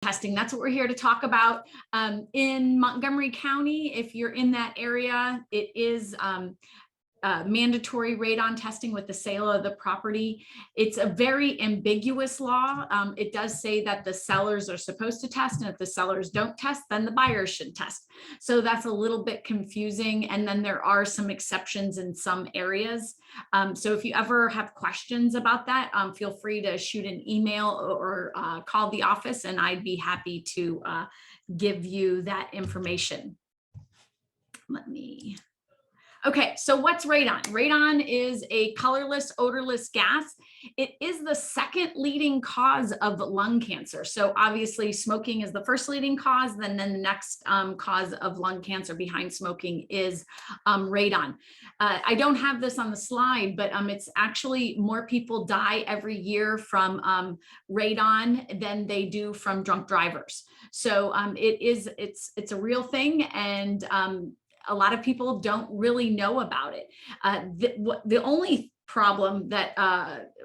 testing. That's what we're here to talk about. In Montgomery County, if you're in that area, it is mandatory radon testing with the sale of the property. It's a very ambiguous law. It does say that the sellers are supposed to test, and if the sellers don't test, then the buyers should test. So that's a little bit confusing. And then there are some exceptions in some areas. So if you ever have questions about that, feel free to shoot an email or call the office, and I'd be happy to give you that information. Okay, so what's radon? Radon is a colorless, odorless gas. It is the second leading cause of lung cancer. So obviously smoking is the first leading cause, then the next cause of lung cancer behind smoking is radon. I don't have this on the slide, but it's actually more people die every year from radon than they do from drunk drivers. So it's a real thing, and a lot of people don't really know about it. The only problem that,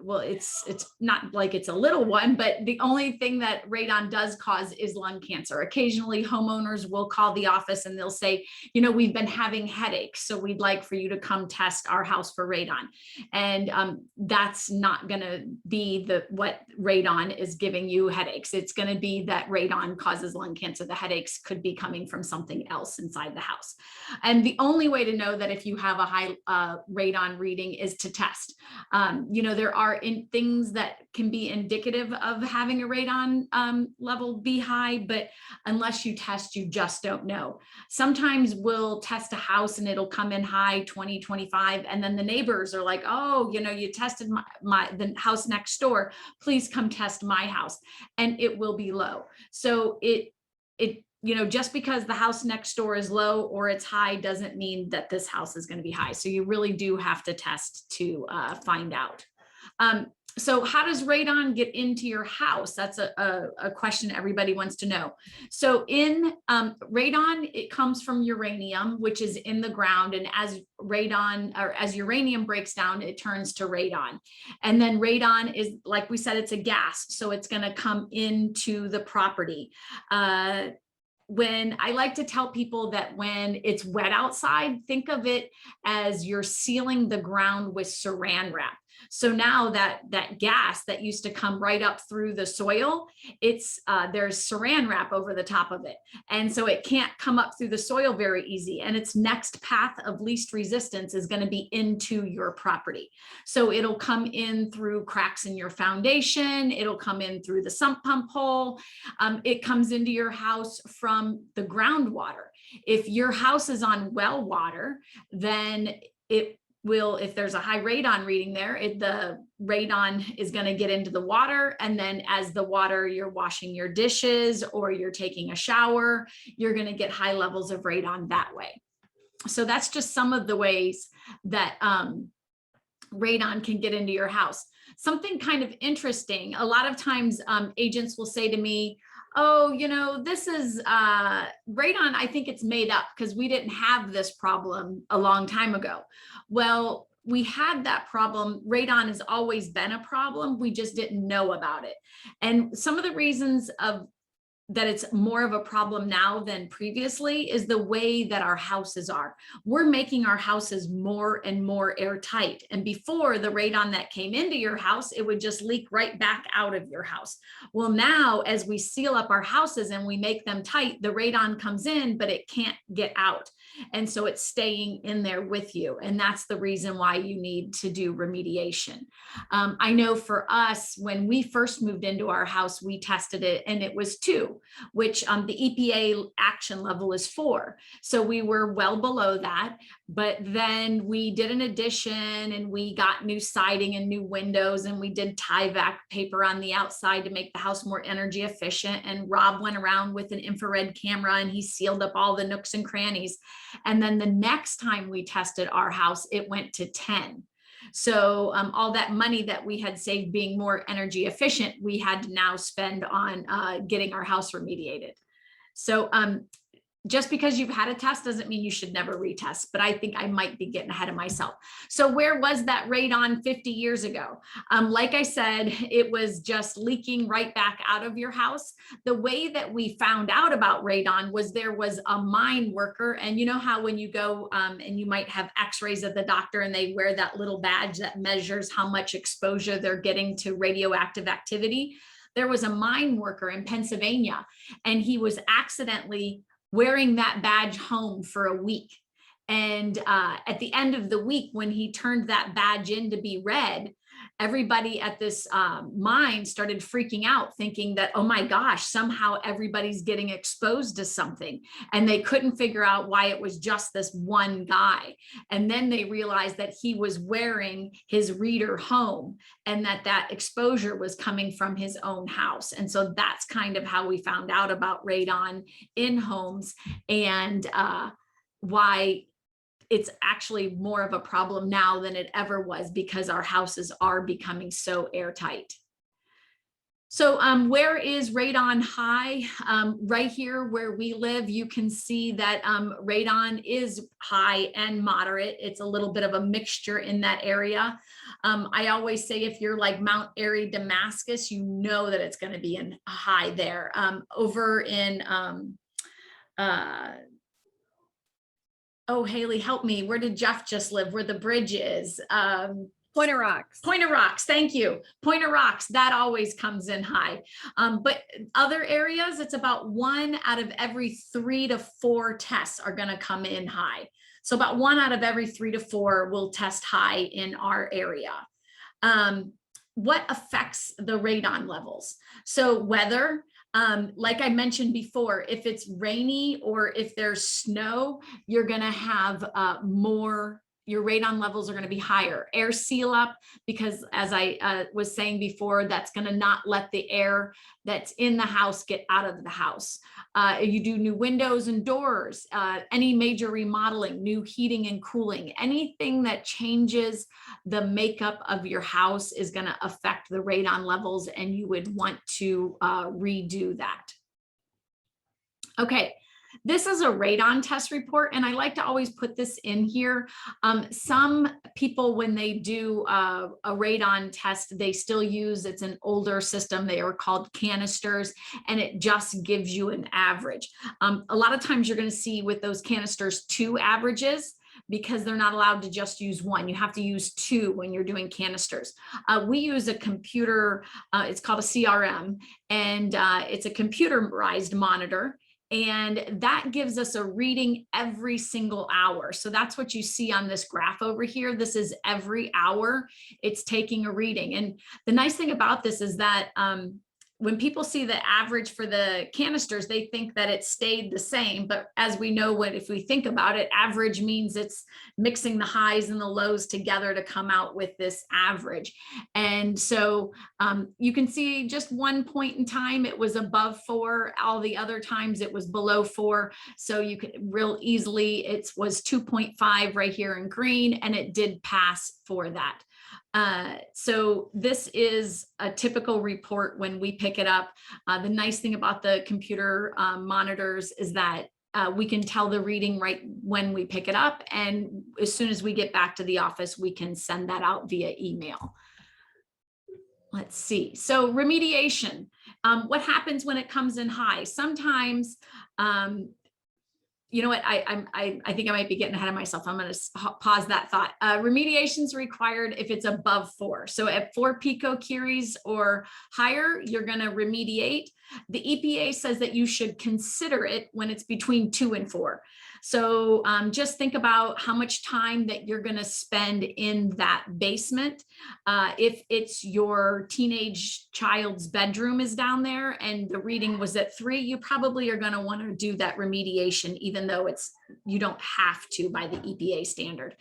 well, it's not like it's a little one, but the only thing that radon does cause is lung cancer. Occasionally homeowners will call the office and they'll say, you know, we've been having headaches, so we'd like for you to come test our house for radon. And that's not gonna be what radon is giving you headaches. It's gonna be that radon causes lung cancer. The headaches could be coming from something else inside the house. And the only way to know that if you have a high radon reading is to test. You know, there are things that can be indicative of having a radon level be high, but unless you test, you just don't know. Sometimes we'll test a house and it'll come in high 20, 25, and then the neighbors are like, oh, you know, you tested the house next door, please come test my house, and it will be low. So you know, just because the house next door is low or it's high doesn't mean that this house is going to be high. So you really do have to test to find out. So how does radon get into your house? That's a question everybody wants to know. So in radon, it comes from uranium, which is in the ground. And as as uranium breaks down, it turns to radon. And then radon is, like we said, it's a gas. So it's going to come into the property. When I like to tell people that when it's wet outside, think of it as you're sealing the ground with saran wrap. So now that gas that used to come right up through the soil, there's saran wrap over the top of it. And so it can't come up through the soil very easy. And its next path of least resistance is going to be into your property. So it'll come in through cracks in your foundation. It'll come in through the sump pump hole. It comes into your house from the groundwater. If your house is on well water, then if there's a high radon reading there, the radon is going to get into the water. And then as the water, you're washing your dishes or you're taking a shower, you're going to get high levels of radon that way. So that's just some of the ways that radon can get into your house. Something kind of interesting, a lot of times agents will say to me, oh, you know, this is radon, I think it's made up because we didn't have this problem a long time ago. Well, we had that problem. Radon has always been a problem. We just didn't know about it. And some of the reasons that it's more of a problem now than previously is the way that our houses are. We're making our houses more and more airtight. And before, the radon that came into your house, it would just leak right back out of your house. Well, now as we seal up our houses and we make them tight, the radon comes in, but it can't get out. And so it's staying in there with you. And that's the reason why you need to do remediation. I know for us, when we first moved into our house, we tested it and it was 2, which the EPA action level is 4. So we were well below that. But then we did an addition and we got new siding and new windows, and we did Tyvek paper on the outside to make the house more energy efficient. And Rob went around with an infrared camera and he sealed up all the nooks and crannies. And then the next time we tested our house, it went to 10. So all that money that we had saved being more energy efficient, we had to now spend on getting our house remediated. So just because you've had a test doesn't mean you should never retest, but I think I might be getting ahead of myself. So where was that radon 50 years ago? Like I said, it was just leaking right back out of your house. The way that we found out about radon was there was a mine worker, and you know how when you go and you might have x-rays at the doctor and they wear that little badge that measures how much exposure they're getting to radioactive activity. There was a mine worker in Pennsylvania, and he was accidentally wearing that badge home for a week. And at the end of the week, when he turned that badge in to be read, everybody at this mine started freaking out, thinking that, oh my gosh, somehow everybody's getting exposed to something. And they couldn't figure out why it was just this one guy. And then they realized that he was wearing his reader home, and that exposure was coming from his own house. And so that's kind of how we found out about radon in homes, and why it's actually more of a problem now than it ever was, because our houses are becoming so airtight. So where is radon high? Right here where we live, you can see that radon is high and moderate. It's a little bit of a mixture in that area. I always say if you're like Mount Airy, Damascus, you know that it's going to be in high there. Over in oh, Haley, help me. Where did Jeff just live? Where the bridge is? Point of Rocks. Point of Rocks. Thank you. Point of Rocks. That always comes in high. But other areas, it's about 1 out of every 3 to 4 tests are going to come in high. So about 1 out of every 3 to 4 will test high in our area. What affects the radon levels? So weather. Like I mentioned before, if it's rainy or if there's snow, you're going to have your radon levels are going to be higher. Air seal up, because as I was saying before, that's going to not let the air that's in the house get out of the house. You do new windows and doors, any major remodeling, new heating and cooling, anything that changes the makeup of your house is going to affect the radon levels, and you would want to redo that. Okay. This is a radon test report, and I like to always put this in here. Some people, when they do a radon test, they still use, it's an older system, they are called canisters, and it just gives you an average. A lot of times you're going to see with those canisters 2 averages, because they're not allowed to just use 1. You have to use 2 when you're doing canisters. We use a computer, it's called a CRM, and it's a computerized monitor. And that gives us a reading every single hour. So that's what you see on this graph over here. This is every hour it's taking a reading. And the nice thing about this is that when people see the average for the canisters, they think that it stayed the same. But as we know, if we think about it, average means it's mixing the highs and the lows together to come out with this average. And so you can see just one point in time, it was above 4. All the other times it was below 4. So you could real easily, it was 2.5 right here in green, and it did pass for that. So this is a typical report when we pick it up. The nice thing about the computer monitors is that we can tell the reading right when we pick it up. And as soon as we get back to the office, we can send that out via email. Let's see. So remediation, what happens when it comes in high? Sometimes, you know what, I think I might be getting ahead of myself. I'm going to pause that thought. Remediation is required if it's above 4. So at 4 picocuries or higher, you're going to remediate. The EPA says that you should consider it when it's between 2 and 4. So just think about how much time that you're going to spend in that basement. If it's your teenage child's bedroom is down there and the reading was at 3, you probably are going to want to do that remediation, even though you don't have to by the EPA standard.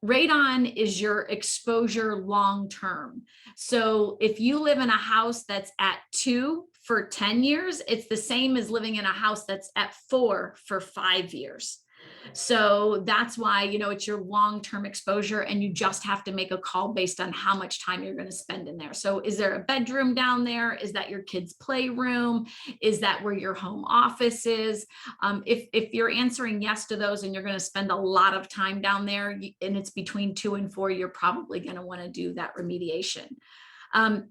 Radon is your exposure long-term. So if you live in a house that's at 2 for 10 years, it's the same as living in a house that's at 4 for 5 years. So that's why, it's your long-term exposure, and you just have to make a call based on how much time you're going to spend in there. So is there a bedroom down there? Is that your kid's playroom? Is that where your home office is? If you're answering yes to those and you're going to spend a lot of time down there, and it's between 2 and 4, you're probably going to want to do that remediation.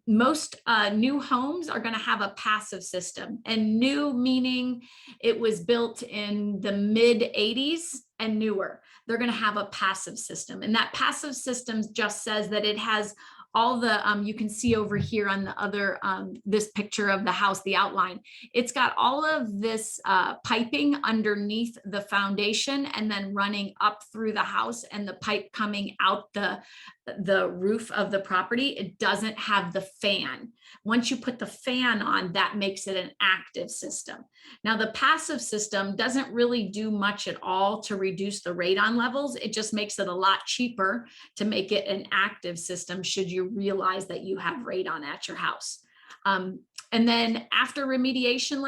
Most new homes are going to have a passive system, and new meaning it was built in the mid 80s and newer. They're going to have a passive system, and that passive system just says that it has all the, you can see over here on the other, this picture of the house, the outline, it's got all of this piping underneath the foundation and then running up through the house, and the pipe coming out the roof of the property. It doesn't have the fan. Once you put the fan on, that makes it an active system. Now, the passive system doesn't really do much at all to reduce the radon levels. It just makes it a lot cheaper to make it an active system should you realize that you have radon at your house. And then after remediation,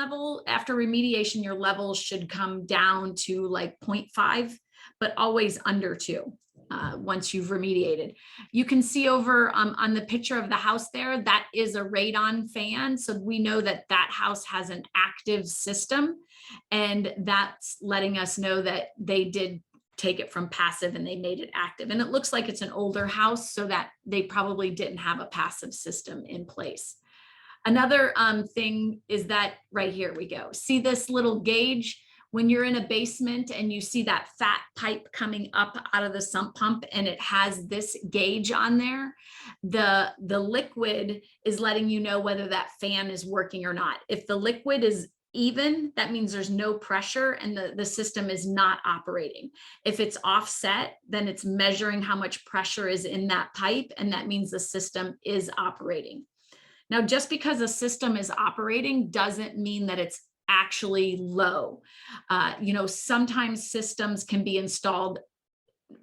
your levels should come down to like 0.5, but always under 2. Once you've remediated. You can see over on the picture of the house there, that is a radon fan. So we know that that house has an active system, and that's letting us know that they did take it from passive and they made it active. And it looks like it's an older house, so that they probably didn't have a passive system in place. Another thing is that right here we go. See this little gauge? When you're in a basement and you see that fat pipe coming up out of the sump pump and it has this gauge on there, the liquid is letting you know whether that fan is working or not. If the liquid is even, that means there's no pressure and the system is not operating. If it's offset, then it's measuring how much pressure is in that pipe, and that means the system is operating. Now, just because a system is operating doesn't mean that it's actually low. Sometimes systems can be installed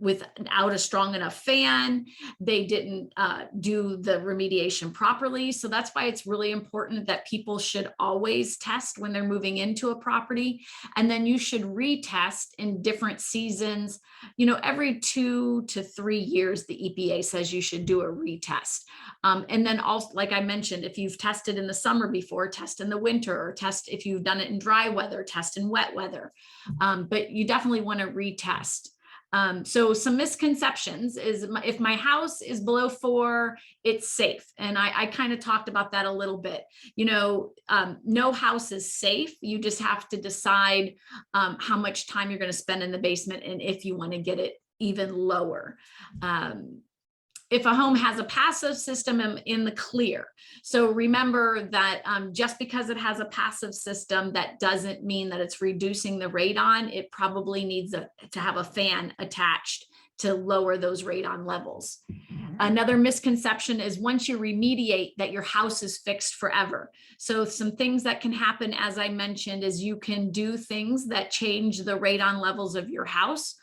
without a strong enough fan. They didn't do the remediation properly. So that's why it's really important that people should always test when they're moving into a property. And then you should retest in different seasons. Every 2 to 3 years, the EPA says you should do a retest. And then also, like I mentioned, if you've tested in the summer before, test in the winter, or test if you've done it in dry weather, test in wet weather. But you definitely want to retest. So some misconceptions is if my house is below 4, it's safe. And I kind of talked about that a little bit. No house is safe. You just have to decide how much time you're going to spend in the basement and if you want to get it even lower. If a home has a passive system, in the clear. So remember that just because it has a passive system, that doesn't mean that it's reducing the radon. It probably needs to have a fan attached to lower those radon levels. Another misconception is once you remediate that your house is fixed forever. So some things that can happen, as I mentioned, is you can do things that change the radon levels of your house.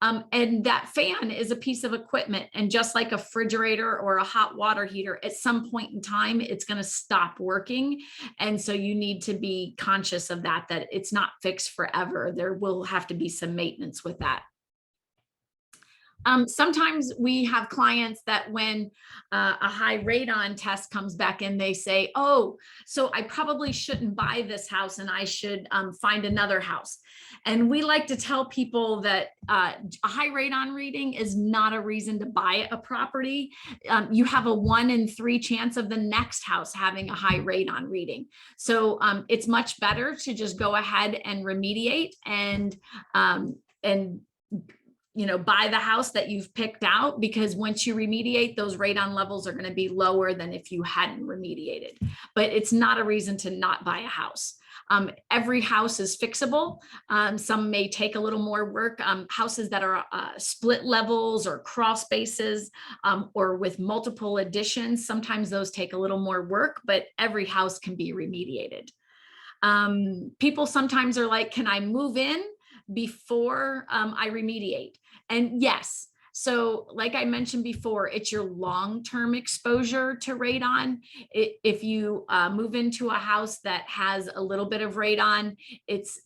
And that fan is a piece of equipment. And just like a refrigerator or a hot water heater, at some point in time, it's going to stop working. And so you need to be conscious of that it's not fixed forever. There will have to be some maintenance with that. Sometimes we have clients that when a high radon test comes back in, they say, oh, so I probably shouldn't buy this house and I should find another house. And we like to tell people that a high radon reading is not a reason to buy a property. You have a 1 in 3 chance of the next house having a high radon reading. So it's much better to just go ahead and remediate and buy the house that you've picked out, because once you remediate, those radon levels are going to be lower than if you hadn't remediated. But it's not a reason to not buy a house. Every house is fixable. Some may take a little more work. Houses that are split levels or crawl spaces or with multiple additions, sometimes those take a little more work, but every house can be remediated. People sometimes are like, can I move in before I remediate? And yes, So like I mentioned before, it's your long-term exposure to radon. If you move into a house that has a little bit of radon, it's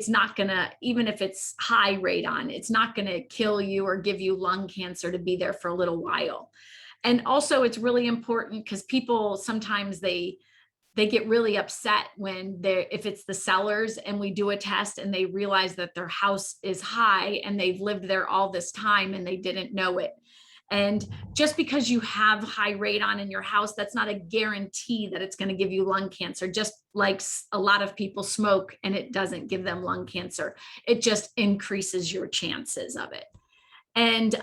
not gonna, even if it's high radon, it's not gonna kill you or give you lung cancer to be there for a little while. And also it's really important because people sometimes they get really upset when they're, if it's the sellers and we do a test and they realize that their house is high and they've lived there all this time and they didn't know it. And just because you have high radon in your house, that's not a guarantee that it's going to give you lung cancer. Just like a lot of people smoke and it doesn't give them lung cancer. It just increases your chances of it. And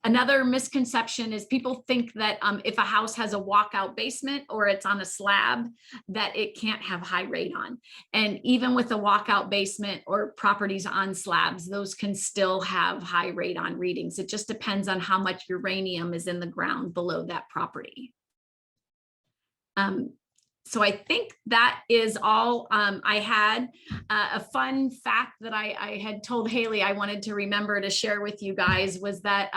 another misconception is people think that if a house has a walkout basement or it's on a slab, that it can't have high radon. And even with a walkout basement or properties on slabs, those can still have high radon readings. It just depends on how much uranium is in the ground below that property. So I think that is all I had. A fun fact that I had told Haley I wanted to remember to share with you guys was that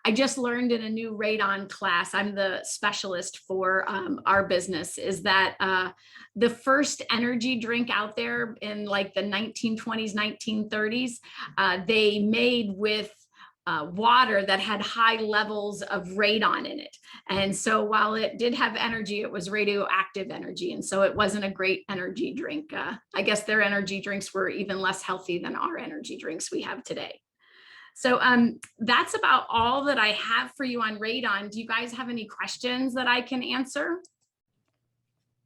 I just learned in a new radon class, I'm the specialist for our business, is that the first energy drink out there in like the 1920s, 1930s, they made with water that had high levels of radon in it. And so while it did have energy, it was radioactive energy. And so it wasn't a great energy drink. I guess their energy drinks were even less healthy than our energy drinks we have today. So that's about all that I have for you on radon. Do you guys have any questions that I can answer?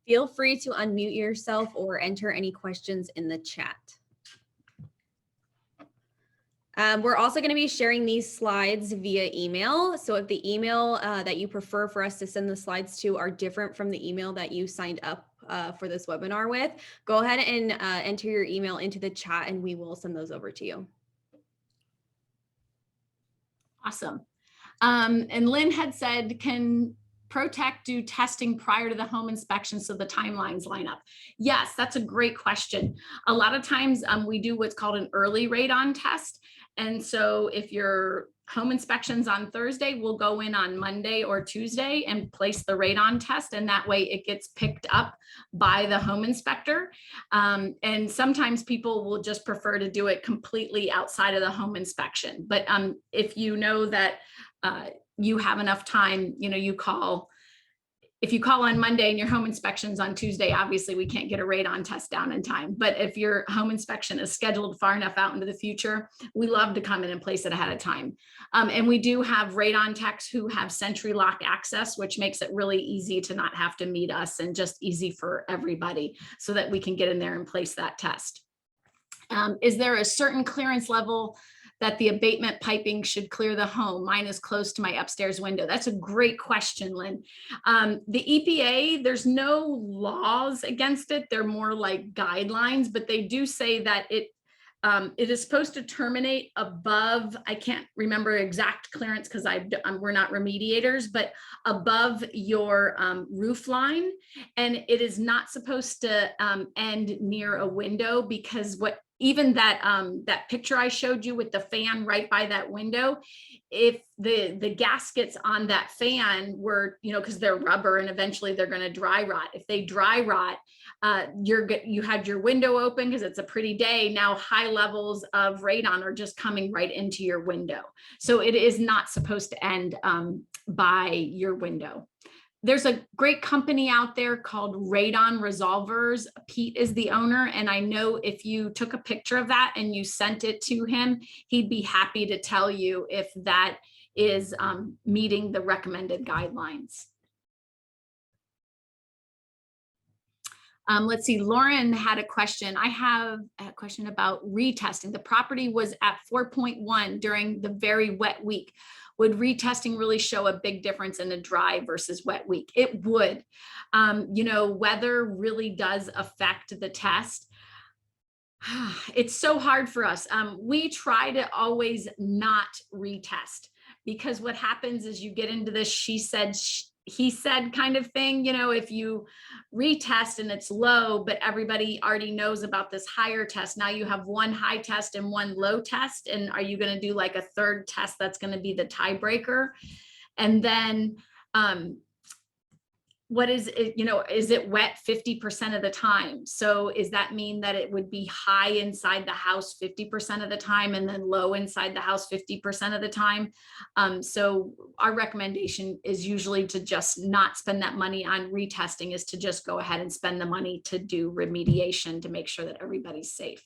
Feel free to unmute yourself or enter any questions in the chat. We're also going to be sharing these slides via email. So if the email that you prefer for us to send the slides to are different from the email that you signed up for this webinar with, go ahead and enter your email into the chat and we will send those over to you. Awesome. And Lynn had said, can Protect do testing prior to the home inspection so the timelines line up? Yes, that's a great question. A lot of times we do what's called an early radon test. And so if your home inspection's on Thursday, we'll go in on Monday or Tuesday and place the radon test. And that way it gets picked up by the home inspector. And sometimes people will just prefer to do it completely outside of the home inspection. But if you know that you have enough time, you know, if you call on Monday and your home inspection's on Tuesday, obviously we can't get a radon test down in time. But if your home inspection is scheduled far enough out into the future, we love to come in and place it ahead of time. And we do have radon techs who have Sentry Lock access, which makes it really easy to not have to meet us and just easy for everybody so that we can get in there and place that test. Is there a certain clearance level that the abatement piping should clear the home? Mine is close to my upstairs window. That's a great question, Lynn. The EPA, there's no laws against it. They're more like guidelines, but they do say that it is supposed to terminate above, I can't remember exact clearance because we're not remediators, but above your roof line. And it is not supposed to end near a window, because even that that picture I showed you with the fan right by that window, if the gaskets on that fan were, you know, because they're rubber and eventually they're going to dry rot. If they dry rot, you had your window open because it's a pretty day. Now high levels of radon are just coming right into your window. So it is not supposed to end by your window. There's a great company out there called Radon Resolvers. Pete is the owner. And I know if you took a picture of that and you sent it to him, he'd be happy to tell you if that is meeting the recommended guidelines. Let's see, Lauren had a question. I have a question about retesting. The property was at 4.1 during the very wet week. Would retesting really show a big difference in a dry versus wet week? It would. You know, weather really does affect the test. It's so hard for us. We try to always not retest, because what happens is you get into this she said, he said kind of thing, if you retest and it's low, but everybody already knows about this higher test, now you have one high test and one low test. And are you going to do like a third test that's going to be the tiebreaker? And then what is it, is it wet 50% of the time? So does that mean that it would be high inside the house 50% of the time and then low inside the house 50% of the time? So our recommendation is usually to just not spend that money on retesting, is to just go ahead and spend the money to do remediation to make sure that everybody's safe.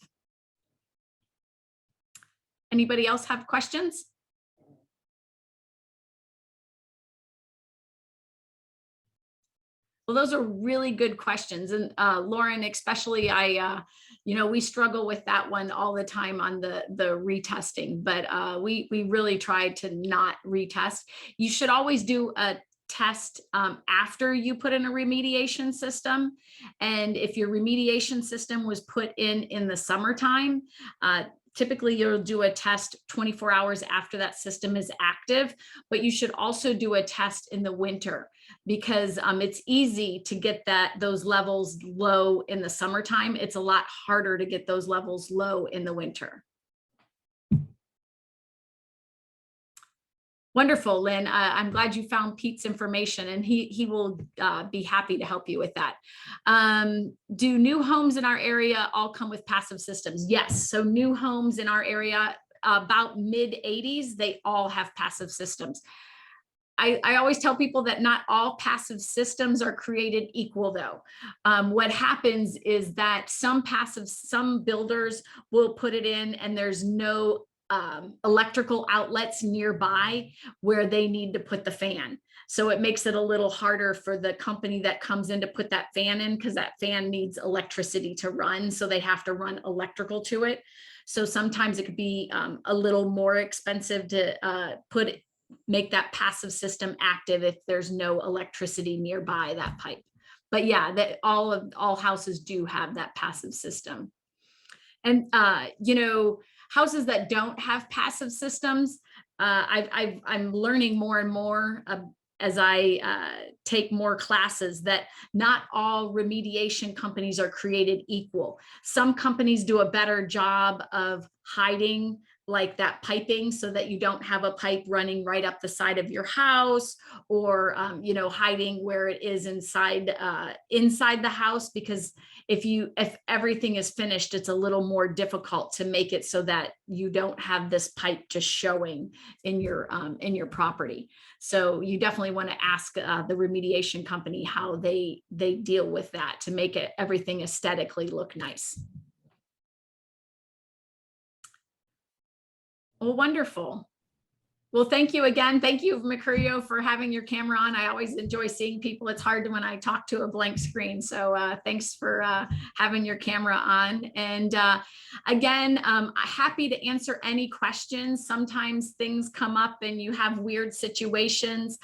Anybody else have questions? Well, those are really good questions. And Lauren, especially, we struggle with that one all the time on the retesting, but we really try to not retest. You should always do a test after you put in a remediation system. And if your remediation system was put in the summertime, typically you'll do a test 24 hours after that system is active, but you should also do a test in the winter, because it's easy to get those levels low in the summertime. It's a lot harder to get those levels low in the winter. Wonderful, Lynn. I'm glad you found Pete's information, and he will be happy to help you with that. Do new homes in our area all come with passive systems? Yes. So new homes in our area, about mid-80s, they all have passive systems. I always tell people that not all passive systems are created equal, though. What happens is that some builders will put it in and there's no electrical outlets nearby where they need to put the fan. So it makes it a little harder for the company that comes in to put that fan in, because that fan needs electricity to run. So they have to run electrical to it. So sometimes it could be a little more expensive to make that passive system active if there's no electricity nearby that pipe. But yeah, that all houses do have that passive system. And houses that don't have passive systems, I'm learning more and more as I take more classes, that not all remediation companies are created equal. Some companies do a better job of hiding like that piping, so that you don't have a pipe running right up the side of your house, or hiding where it is inside the house, because if everything is finished, it's a little more difficult to make it so that you don't have this pipe just showing in your property. So you definitely want to ask the remediation company how they deal with that to make everything aesthetically look nice. Well, wonderful. Well, thank you again. Thank you, Mercurio, for having your camera on. I always enjoy seeing people. It's hard when I talk to a blank screen. So thanks for having your camera on. And again, I'm happy to answer any questions. Sometimes things come up and you have weird situations.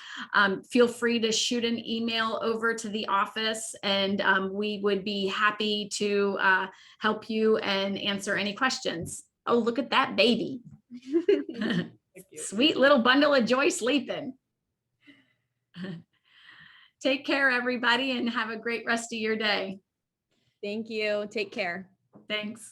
Feel free to shoot an email over to the office, and we would be happy to help you and answer any questions. Oh, look at that baby. Sweet little bundle of joy sleeping. Take care, everybody, and have a great rest of your day. Thank you. Take care. Thanks.